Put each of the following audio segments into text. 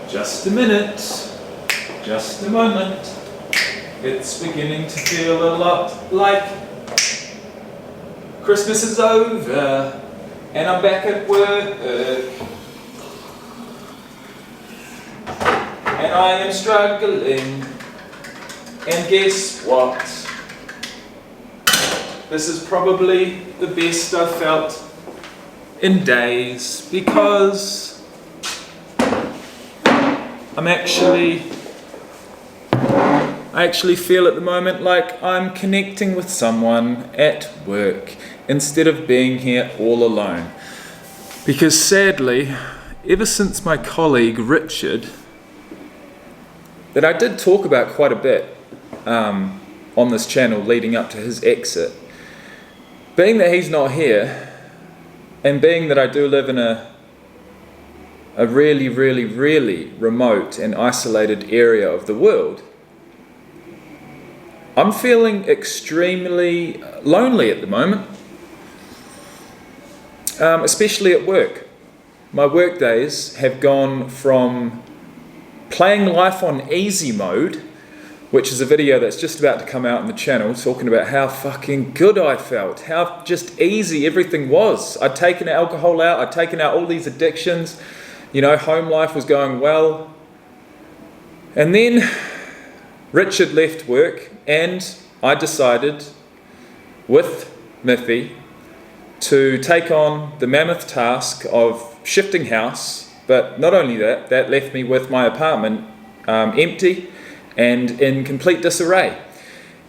Just a minute, just a moment. It's beginning to feel a lot like Christmas is over and I'm back at work. And I am struggling. And guess what? This is probably the best I've felt in days because I actually feel at the moment like I'm connecting with someone at work instead of being here all alone. Because sadly, ever since my colleague Richard, that I did talk about quite a bit on this channel leading up to his exit, being that he's not here, and being that I do live in a really, really, really remote and isolated area of the world, I'm feeling extremely lonely at the moment, especially at work. My work days have gone from playing life on easy mode, which is a video that's just about to come out on the channel, talking about how fucking good I felt, how just easy everything was. I'd taken alcohol out, I'd taken out all these addictions, home life was going well. And then Richard left work and I decided with Miffy to take on the mammoth task of shifting house. But not only that, that left me with my apartment empty and in complete disarray.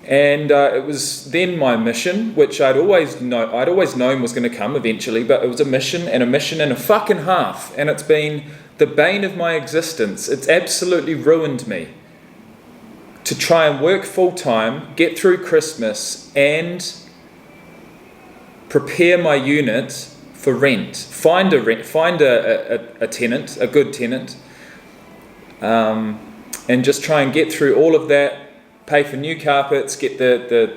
And it was then my mission, which I'd always known was going to come eventually, but it was a mission and a fucking half. And it's been the bane of my existence. It's absolutely ruined me to try and work full time, get through Christmas and prepare my unit for rent. Find a tenant, a good tenant, and just try and get through all of that, pay for new carpets, get the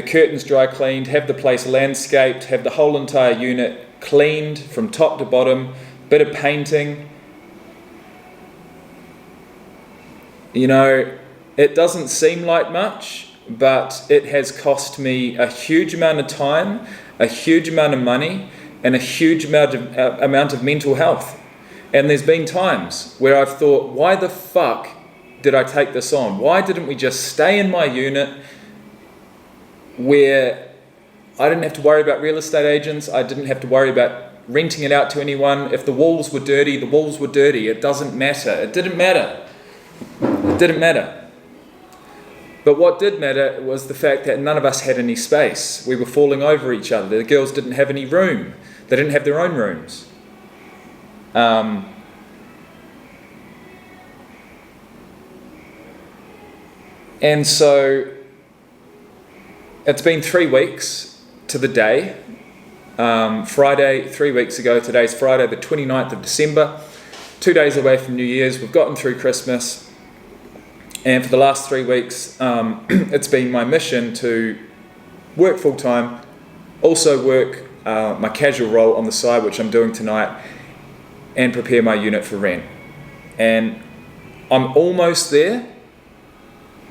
curtains dry cleaned, have the place landscaped, have the whole entire unit cleaned from top to bottom, bit of painting. It doesn't seem like much, but it has cost me a huge amount of time, a huge amount of money, and a huge amount of mental health. And there's been times where I've thought, why the fuck did I take this on? Why didn't we just stay in my unit where I didn't have to worry about real estate agents, I didn't have to worry about renting it out to anyone. If the walls were dirty, the walls were dirty. It doesn't matter. It didn't matter. It didn't matter. But what did matter was the fact that none of us had any space. We were falling over each other. The girls didn't have any room. They didn't have their own rooms. And so it's been 3 weeks to the day. Friday, 3 weeks ago, today's Friday, the 29th of December, 2 days away from New Year's. We've gotten through Christmas. And for the last 3 weeks, it's been my mission to work full time, also work my casual role on the side, which I'm doing tonight, and prepare my unit for rent. And I'm almost there,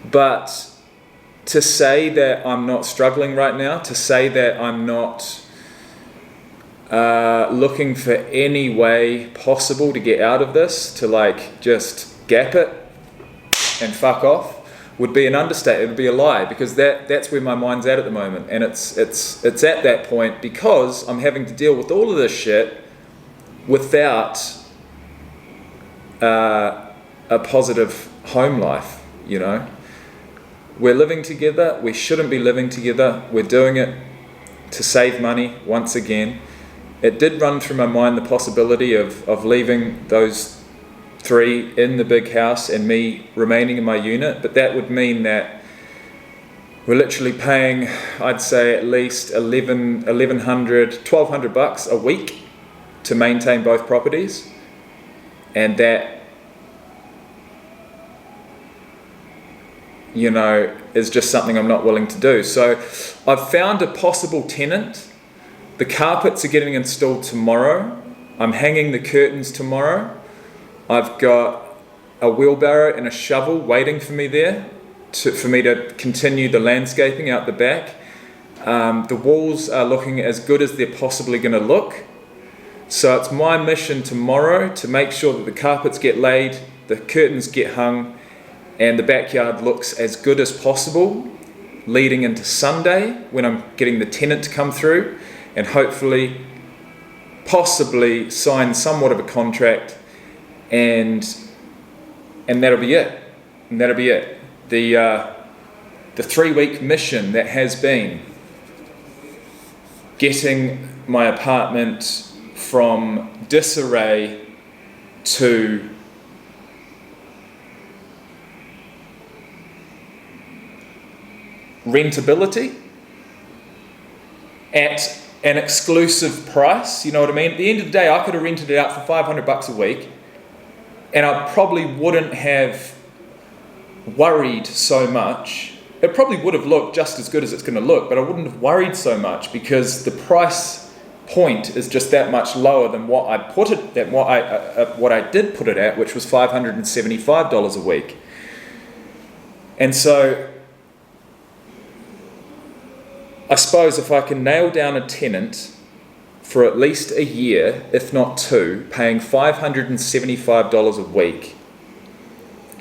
but to say that I'm not struggling right now, to say that I'm not looking for any way possible to get out of this, to just gap it and fuck off, would be an understatement. It would be a lie, because that's where my mind's at the moment. And it's at that point because I'm having to deal with all of this shit without a positive home life. We're living together. We shouldn't be living together. We're doing it to save money once again. It did run through my mind the possibility of leaving those 3 in the big house and me remaining in my unit, but that would mean that we're literally paying, I'd say, at least $1,200 a week to maintain both properties, and that is just something I'm not willing to do. So I've found a possible tenant. The carpets are getting installed tomorrow. I'm hanging the curtains tomorrow. I've got a wheelbarrow and a shovel waiting for me there for me to continue the landscaping out the back. The walls are looking as good as they're possibly going to look. So it's my mission tomorrow to make sure that the carpets get laid, the curtains get hung, and the backyard looks as good as possible, leading into Sunday when I'm getting the tenant to come through and hopefully, possibly sign somewhat of a contract, and that'll be it. And that'll be it. The 3-week mission that has been getting my apartment from disarray to rentability at an exclusive price. You know what I mean? At the end of the day, I could have rented it out for $500 a week, and I probably wouldn't have worried so much. It probably would have looked just as good as it's going to look, but I wouldn't have worried so much because the price point is just that much lower than what I put it at, what I did put it at, which was $575 a week. And so I suppose if I can nail down a tenant for at least a year, if not 2, paying $575 a week,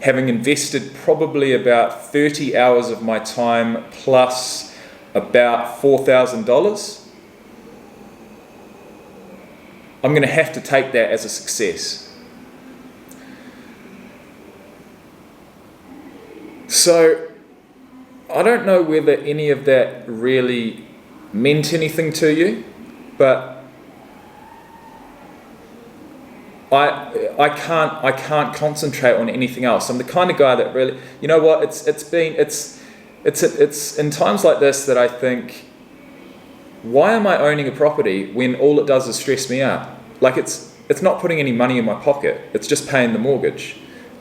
having invested probably about 30 hours of my time plus about $4,000, I'm going to have to take that as a success. So I don't know whether any of that really meant anything to you, but I can't concentrate on anything else. I'm the kind of guy that really, you know what, it's in times like this that I think, why am I owning a property when all it does is stress me out? Like it's not putting any money in my pocket, it's just paying the mortgage.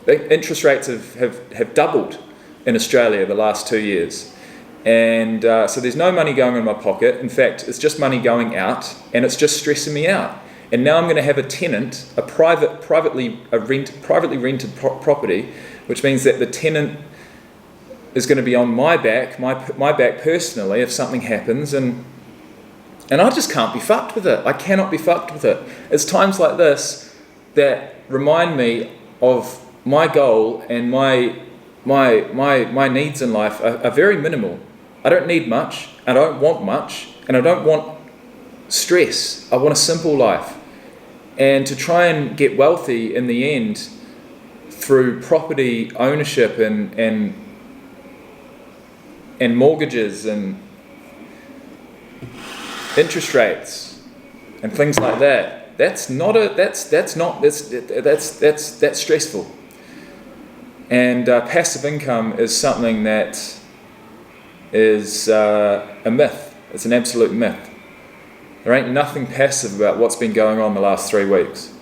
The interest rates have doubled in Australia the last 2 years. And so there's no money going in my pocket. In fact, it's just money going out, and it's just stressing me out. And now I'm going to have a tenant, a privately rented property, which means that the tenant is going to be on my back personally if something happens, and I just can't be fucked with it. I cannot be fucked with it. It's times like this that remind me of my goal, and my needs in life are very minimal. I don't need much, I don't want much, and I don't want stress. I want a simple life. And to try and get wealthy in the end through property ownership and mortgages and interest rates and things like that, that's stressful. And passive income is something that is a myth. It's an absolute myth. There ain't nothing passive about what's been going on the last 3 weeks.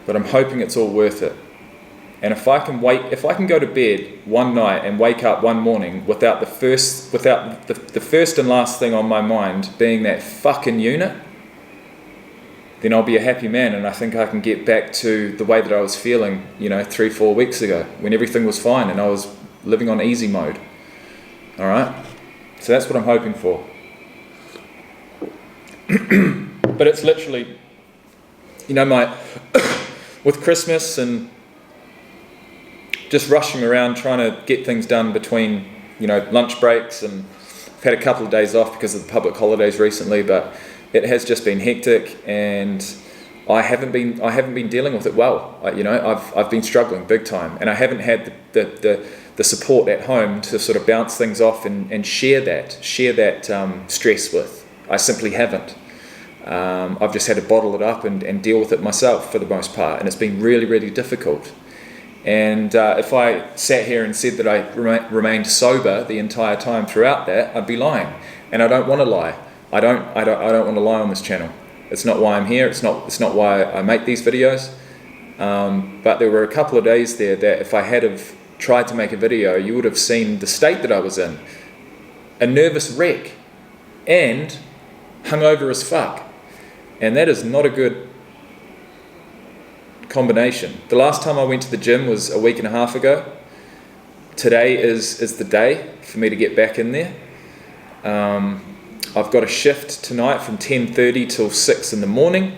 But I'm hoping it's all worth it. And if I can go to bed one night and wake up one morning without the first and last thing on my mind being that fucking unit, then I'll be a happy man, and I think I can get back to the way that I was feeling, 3-4 weeks ago, when everything was fine and I was living on easy mode. All right? So that's what I'm hoping for. But it's literally, with Christmas and just rushing around trying to get things done between, lunch breaks, and I've had a couple of days off because of the public holidays recently, but it has just been hectic, and I haven't been dealing with it well. I've been struggling big time, and I haven't had the support at home to sort of bounce things off and share that stress with. I simply haven't. I've just had to bottle it up and deal with it myself for the most part, and it's been really, really difficult. And if I sat here and said that I remained sober the entire time throughout that, I'd be lying, and I don't want to lie. I don't want to lie on this channel. It's not why I'm here. It's not why I make these videos. But there were a couple of days there that if I had have tried to make a video, you would have seen the state that I was in. A nervous wreck and hungover as fuck. And that is not a good combination. The last time I went to the gym was a week and a half ago. Today is the day for me to get back in there. I've got a shift tonight from 10:30 till 6 in the morning.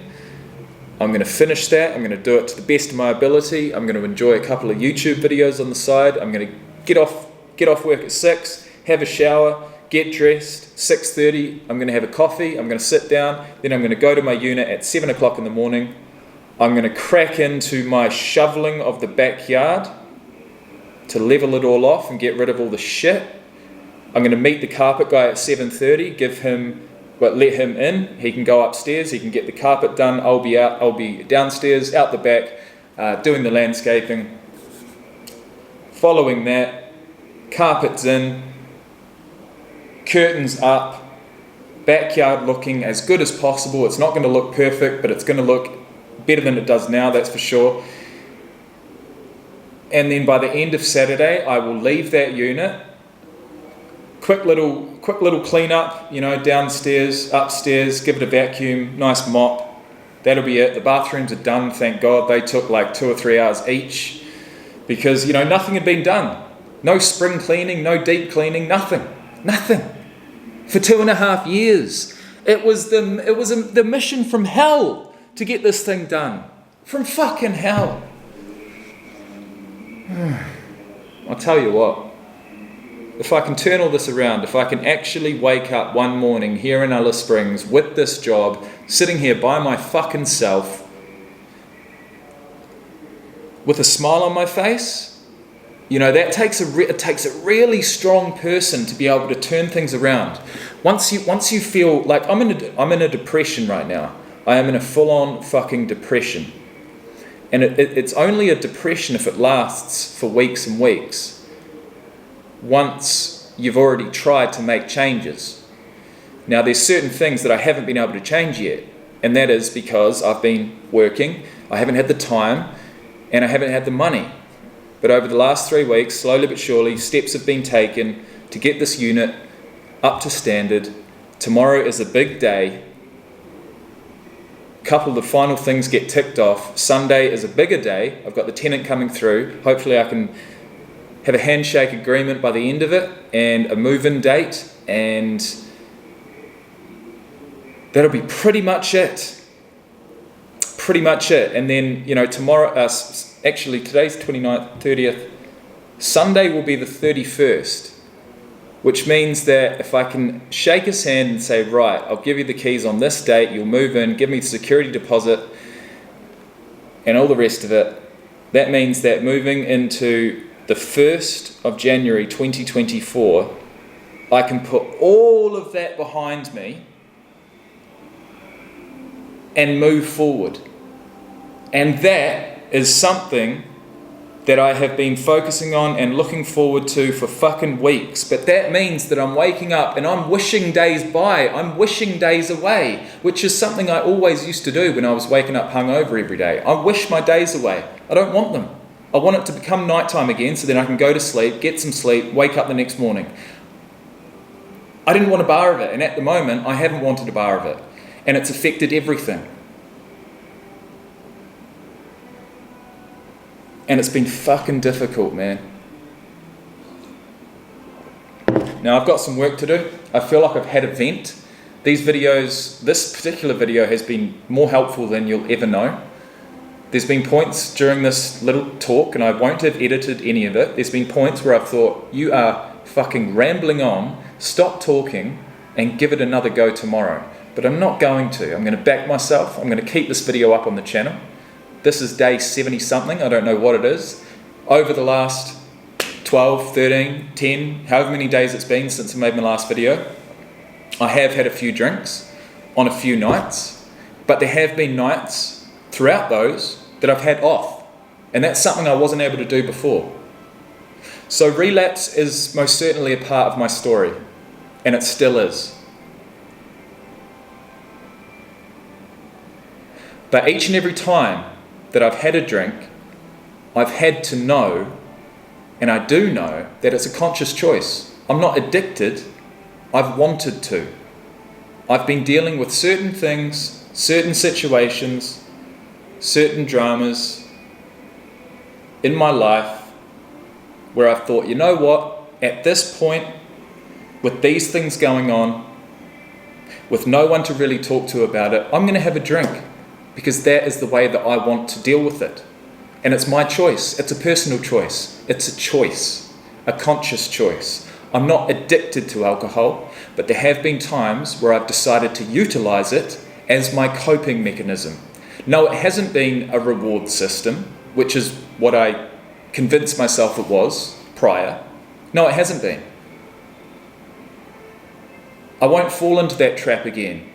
I'm going to finish that. I'm going to do it to the best of my ability. I'm going to enjoy a couple of YouTube videos on the side. I'm going to get off work at 6, have a shower, get dressed. 6:30, I'm going to have a coffee. I'm going to sit down. Then I'm going to go to my unit at 7 o'clock in the morning. I'm going to crack into my shoveling of the backyard to level it all off and get rid of all the shit. I'm going to meet the carpet guy at 7:30, let him in. He can go upstairs, he can get the carpet done. I'll be downstairs, out the back, doing the landscaping. Following that, carpet's in, curtains up, backyard looking as good as possible. It's not going to look perfect, but it's going to look better than it does now, that's for sure. And then by the end of Saturday, I will leave that unit. Quick little clean up, downstairs, upstairs, give it a vacuum, nice mop. That'll be it. The bathrooms are done, thank God. They took like 2 or 3 hours each because, nothing had been done. No spring cleaning, no deep cleaning, nothing. For 2.5 years. It was the mission from hell to get this thing done. From fucking hell. I'll tell you what. If I can turn all this around, if I can actually wake up one morning here in Alice Springs with this job, sitting here by my fucking self, with a smile on my face, that takes a really strong person to be able to turn things around. Once you feel like I'm in a depression right now. I am in a full-on fucking depression, and it's only a depression if it lasts for weeks and weeks. Once you've already tried to make changes. Now there's certain things that I haven't been able to change yet, and that is because I've been working, I haven't had the time, and I haven't had the money. But over the last 3 weeks, slowly but surely, steps have been taken to get this unit up to standard. Tomorrow is a big day. A couple of the final things get ticked off. Sunday is a bigger day. I've got the tenant coming through. Hopefully I can have a handshake agreement by the end of it and a move-in date, and that'll be pretty much it. And then, tomorrow, actually today's 29th, 30th, Sunday will be the 31st, which means that if I can shake his hand and say, right, I'll give you the keys on this date, you'll move in, give me the security deposit, and all the rest of it, that means that moving into the 1st of January 2024, I can put all of that behind me and move forward. And that is something that I have been focusing on and looking forward to for fucking weeks. But that means that I'm waking up and I'm wishing days by. I'm wishing days away, which is something I always used to do when I was waking up hungover every day. I wish my days away. I don't want them. I want it to become nighttime again so then I can go to sleep, get some sleep, wake up the next morning. I didn't want a bar of it, and at the moment I haven't wanted a bar of it, and it's affected everything. And it's been fucking difficult, man. Now I've got some work to do. I feel like I've had a vent. This particular video has been more helpful than you'll ever know. There's been points during this little talk, and I won't have edited any of it. There's been points where I've thought, you are fucking rambling on, stop talking, and give it another go tomorrow. But I'm not going to. I'm going to back myself. I'm going to keep this video up on the channel. This is day 70 something, I don't know what it is. Over the last 12, 13, 10, however many days it's been since I made my last video, I have had a few drinks on a few nights, but there have been nights throughout those that I've had off, and that's something I wasn't able to do before. So relapse is most certainly a part of my story, and it still is. But each and every time that I've had a drink, I've had to know, and I do know, that it's a conscious choice. I'm not addicted, I've wanted to. I've been dealing with certain things, certain situations, certain dramas in my life where I've thought, you know what, at this point, with these things going on, with no one to really talk to about it, I'm going to have a drink because that is the way that I want to deal with it. And it's my choice. It's a personal choice. It's a choice, a conscious choice. I'm not addicted to alcohol, but there have been times where I've decided to utilize it as my coping mechanism. No, it hasn't been a reward system, which is what I convinced myself it was prior. No, it hasn't been. I won't fall into that trap again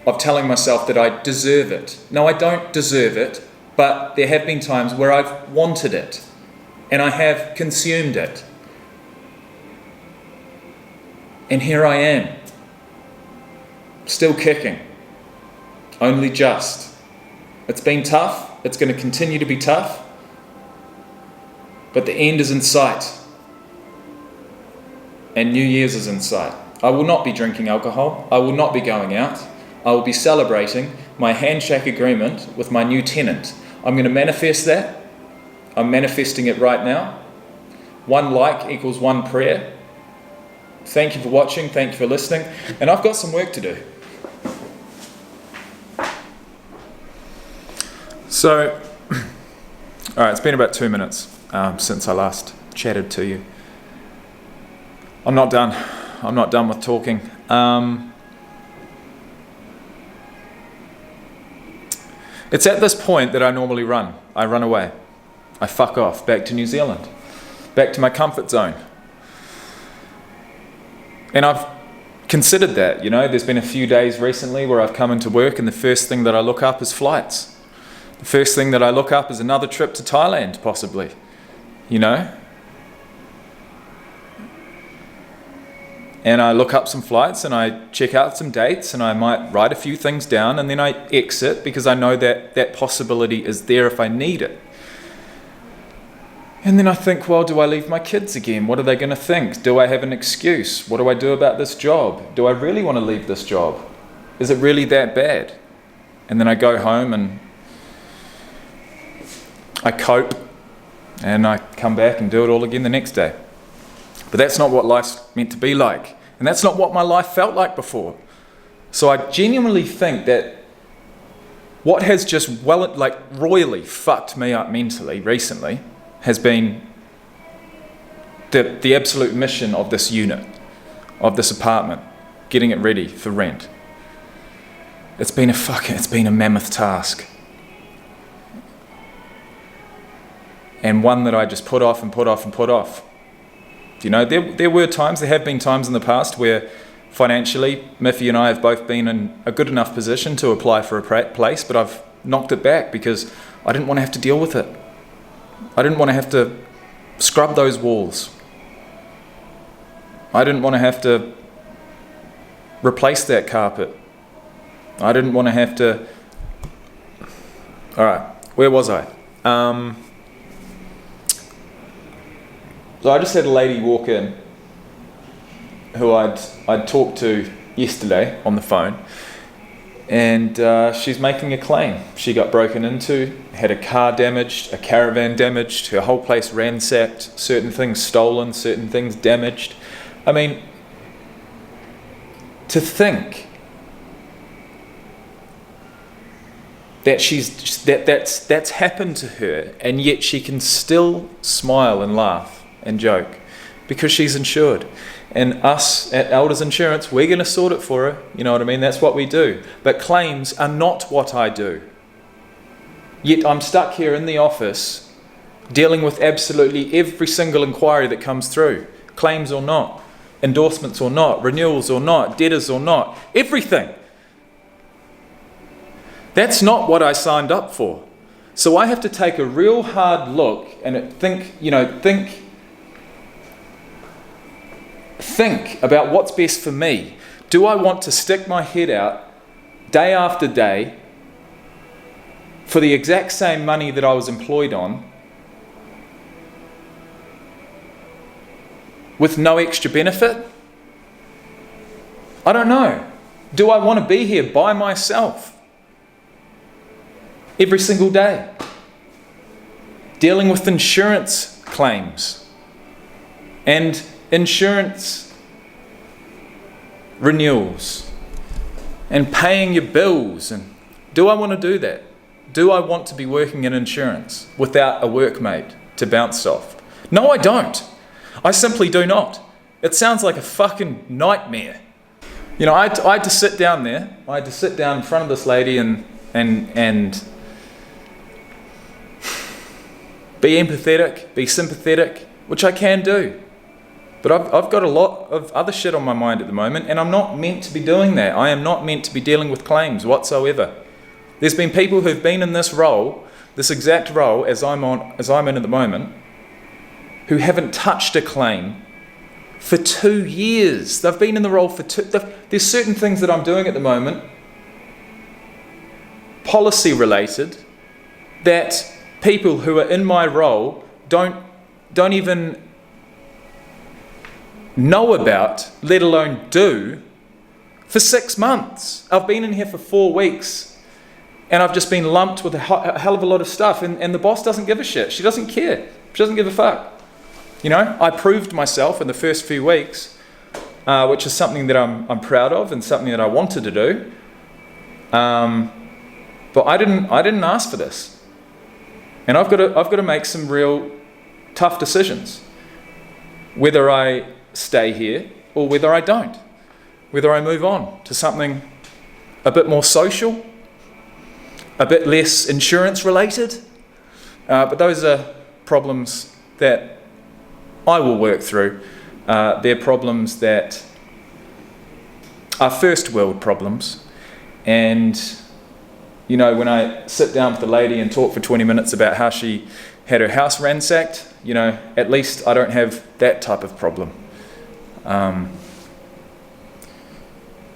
of telling myself that I deserve it. No, I don't deserve it, but there have been times where I've wanted it and I have consumed it. And here I am, still kicking, only just. It's been tough, it's going to continue to be tough, but the end is in sight. And New Year's is in sight. I will not be drinking alcohol, I will not be going out, I will be celebrating my handshake agreement with my new tenant. I'm going to manifest that. I'm manifesting it right now. 1 like equals 1 prayer. Thank you for watching, thank you for listening, and I've got some work to do. So, alright, it's been about 2 minutes since I last chatted to you. I'm not done with talking. It's at this point that I normally run. I run away. I fuck off back to New Zealand, back to my comfort zone. And I've considered that, there's been a few days recently where I've come into work and the first thing that I look up is flights. The first thing that I look up is another trip to Thailand, possibly, And I look up some flights and I check out some dates and I might write a few things down and then I exit because I know that that possibility is there if I need it. And then I think, well, do I leave my kids again? What are they going to think? Do I have an excuse? What do I do about this job? Do I really want to leave this job? Is it really that bad? And then I go home and I cope and I come back and do it all again the next day. But that's not what life's meant to be like. And that's not what my life felt like before. So I genuinely think that what has just royally fucked me up mentally recently has been the absolute mission of this unit, of this apartment, getting it ready for rent. It's been a mammoth task. And one that I just put off and put off and put off. There have been times in the past where financially, Miffy and I have both been in a good enough position to apply for a place, but I've knocked it back because I didn't want to have to deal with it. I didn't want to have to scrub those walls. I didn't want to have to replace that carpet. I didn't want to have to... Alright, where was I? So I just had a lady walk in who I'd talked to yesterday on the phone, and she's making a claim. She got broken into, had a car damaged, a caravan damaged, her whole place ransacked, certain things stolen, certain things damaged. I mean, to think that that's happened to her, and yet she can still smile and laugh and joke because she's insured. And us at Elders Insurance, we're going to sort it for her. You know what I mean? That's what we do. But claims are not what I do. Yet I'm stuck here in the office dealing with absolutely every single inquiry that comes through. Claims or not, endorsements or not, renewals or not, debtors or not, everything. That's not what I signed up for. So I have to take a real hard look and think about what's best for me. Do I want to stick my head out day after day for the exact same money that I was employed on with no extra benefit? I don't know. Do I want to be here by myself? every single day. Dealing with insurance claims and insurance renewals and paying your bills. And do I want to do that? Do I want to be working in insurance without a workmate to bounce off? No, I don't. I simply do not. It sounds like a fucking nightmare. You know, I had to sit down there. I had to sit down in front of this lady and be empathetic, be sympathetic, which I can do. But I've got a lot of other shit on my mind at the moment, and I'm not meant to be doing that. I am not meant to be dealing with claims whatsoever. There's been people who've been in this role, this exact role as I'm in at the moment, who haven't touched a claim for 2 years. They've been in the role for there's certain things that I'm doing at the moment, policy related, that people who are in my role don't even know about, let alone do, for 6 months. I've been in here for 4 weeks and I've just been lumped with a hell of a lot of stuff, and the boss doesn't give a shit. She doesn't care. She doesn't give a fuck. You know, I proved myself in the first few weeks, which is something that I'm proud of and something that I wanted to do. But I didn't ask for this. And I've got to make some real tough decisions, whether I stay here or whether I don't, whether I move on to something a bit more social, a bit less insurance related. But those are problems that I will work through. They're problems that are first world problems. And you know, when I sit down with the lady and talk for 20 minutes about how she had her house ransacked, you know, at least I don't have that type of problem.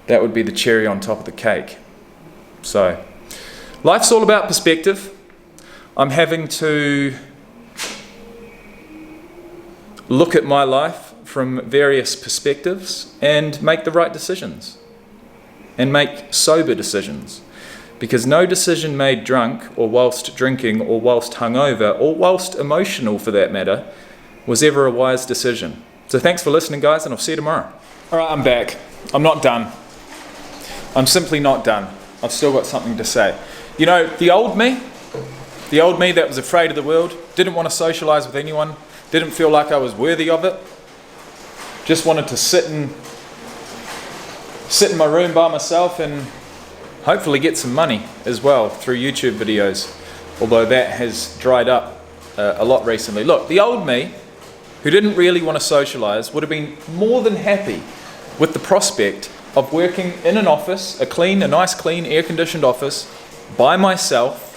That would be the cherry on top of the cake. So, life's all about perspective. I'm having to look at my life from various perspectives and make the right decisions and make sober decisions. Because no decision made drunk or whilst drinking or whilst hungover or whilst emotional for that matter was ever a wise decision. So thanks for listening, guys, and I'll see you tomorrow. All right, I'm back. I'm not done. I'm simply not done. I've still got something to say. You know, the old me that was afraid of the world, didn't want to socialise with anyone, didn't feel like I was worthy of it, just wanted to sit in my room by myself and hopefully get some money as well through YouTube videos, although that has dried up a lot recently. Look, the old me, who didn't really want to socialise, would have been more than happy with the prospect of working in an office, a nice clean, air-conditioned office, by myself,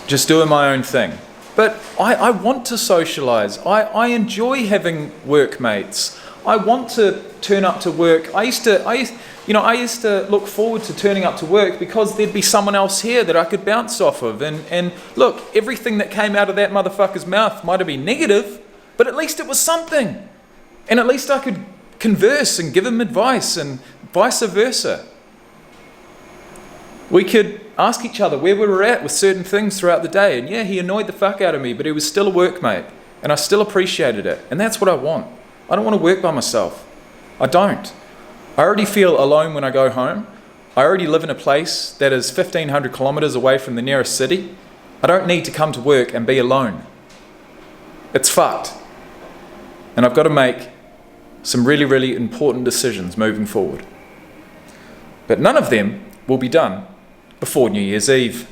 just doing my own thing. But I want to socialise. I enjoy having workmates. I want to turn up to work. I used to look forward to turning up to work because there'd be someone else here that I could bounce off of. And look, everything that came out of that motherfucker's mouth might have been negative, but at least it was something. And at least I could converse and give him advice and vice versa. We could ask each other where we were at with certain things throughout the day. And yeah, he annoyed the fuck out of me, but he was still a workmate. And I still appreciated it. And that's what I want. I don't want to work by myself. I don't. I already feel alone when I go home. I already live in a place that is 1,500 kilometers away from the nearest city. I don't need to come to work and be alone. It's fucked. And I've got to make some really, really important decisions moving forward. But none of them will be done before New Year's Eve.